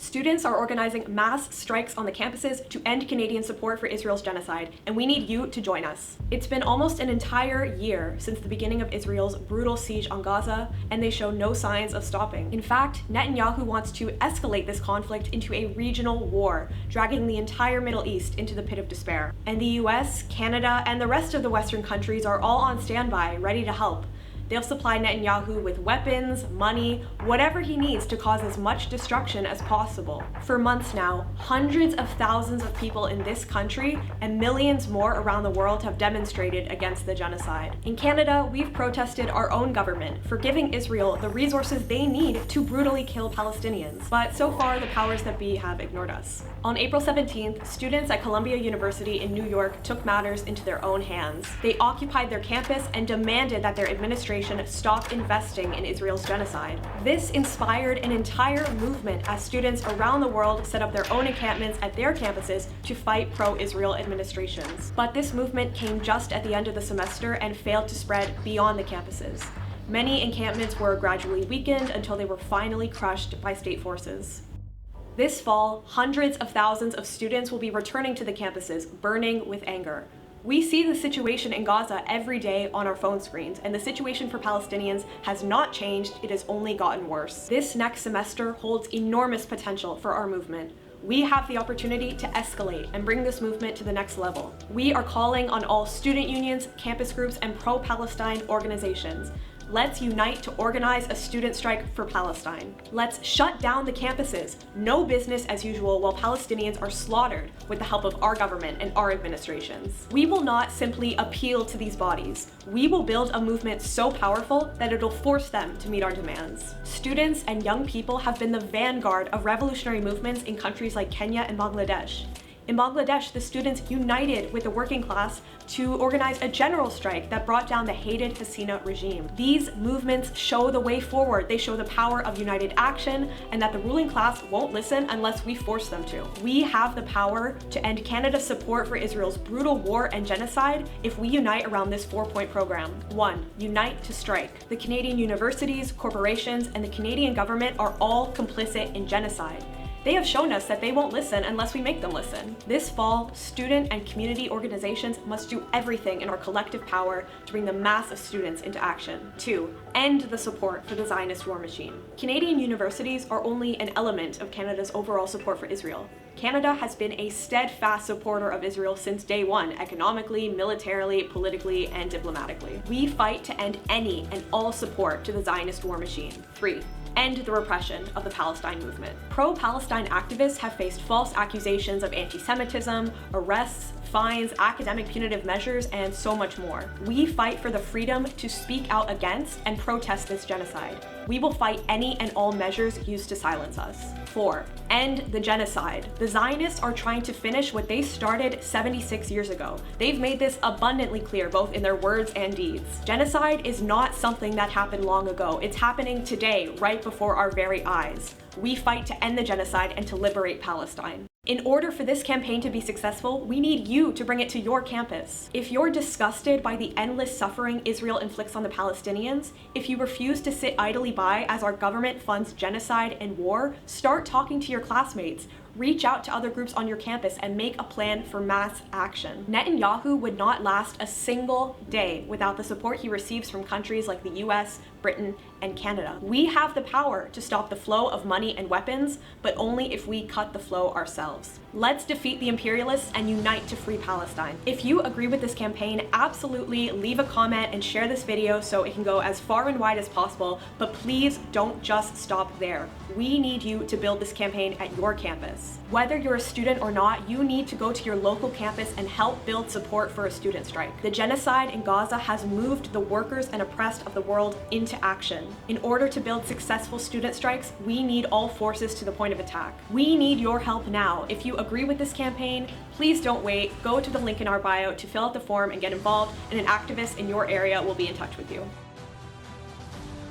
Students are organizing mass strikes on the campuses to end Canadian support for Israel's genocide, and we need you to join us. It's been almost an entire year since the beginning of Israel's brutal siege on Gaza, and they show no signs of stopping. In fact, Netanyahu wants to escalate this conflict into a regional war, dragging the entire Middle East into the pit of despair. And the US, Canada, and the rest of the Western countries are all on standby, ready to help. They'll supply Netanyahu with weapons, money, whatever he needs to cause as much destruction as possible. For months now, hundreds of thousands of people in this country and millions more around the world have demonstrated against the genocide. In Canada, we've protested our own government for giving Israel the resources they need to brutally kill Palestinians. But so far, the powers that be have ignored us. On April 17th, students at Columbia University in New York took matters into their own hands. They occupied their campus and demanded that their administration stop investing in Israel's genocide. This inspired an entire movement as students around the world set up their own encampments at their campuses to fight pro-Israel administrations. But this movement came just at the end of the semester and failed to spread beyond the campuses. Many encampments were gradually weakened until they were finally crushed by state forces. This fall, hundreds of thousands of students will be returning to the campuses, burning with anger. We see the situation in Gaza every day on our phone screens, and the situation for Palestinians has not changed, it has only gotten worse. This next semester holds enormous potential for our movement. We have the opportunity to escalate and bring this movement to the next level. We are calling on all student unions, campus groups, and pro-Palestine organizations. Let's unite to organize a student strike for Palestine. Let's shut down the campuses. No business as usual while Palestinians are slaughtered with the help of our government and our administrations. We will not simply appeal to these bodies. We will build a movement so powerful that it'll force them to meet our demands. Students and young people have been the vanguard of revolutionary movements in countries like Kenya and Bangladesh. In Bangladesh, the students united with the working class to organize a general strike that brought down the hated Hasina regime. These movements show the way forward. They show the power of united action and that the ruling class won't listen unless we force them to. We have the power to end Canada's support for Israel's brutal war and genocide if we unite around this 4-point program. 1. Unite to strike. The Canadian universities, corporations, and the Canadian government are all complicit in genocide. They have shown us that they won't listen unless we make them listen. This fall, student and community organizations must do everything in our collective power to bring the mass of students into action. 2. End the support for the Zionist war machine. Canadian universities are only an element of Canada's overall support for Israel. Canada has been a steadfast supporter of Israel since day one, economically, militarily, politically, and diplomatically. We fight to end any and all support to the Zionist war machine. 3. End the repression of the Palestine movement. Pro-Palestine activists have faced false accusations of anti-Semitism, arrests, fines, academic punitive measures, and so much more. We fight for the freedom to speak out against and protest this genocide. We will fight any and all measures used to silence us. 4. End the genocide. The Zionists are trying to finish what they started 76 years ago. They've made this abundantly clear, both in their words and deeds. Genocide is not something that happened long ago. It's happening today, right before our very eyes. We fight to end the genocide and to liberate Palestine. In order for this campaign to be successful, we need you to bring it to your campus. If you're disgusted by the endless suffering Israel inflicts on the Palestinians, if you refuse to sit idly by as our government funds genocide and war, start talking to your classmates. Reach out to other groups on your campus and make a plan for mass action. Netanyahu would not last a single day without the support he receives from countries like the US, Britain, and Canada. We have the power to stop the flow of money and weapons, but only if we cut the flow ourselves. Let's defeat the imperialists and unite to free Palestine. If you agree with this campaign, absolutely leave a comment and share this video so it can go as far and wide as possible, but please don't just stop there. We need you to build this campaign at your campus. Whether you're a student or not, you need to go to your local campus and help build support for a student strike. The genocide in Gaza has moved the workers and oppressed of the world into action. In order to build successful student strikes, we need all forces to the point of attack. We need your help now. If you agree with this campaign, please don't wait. Go to the link in our bio to fill out the form and get involved, and an activist in your area will be in touch with you.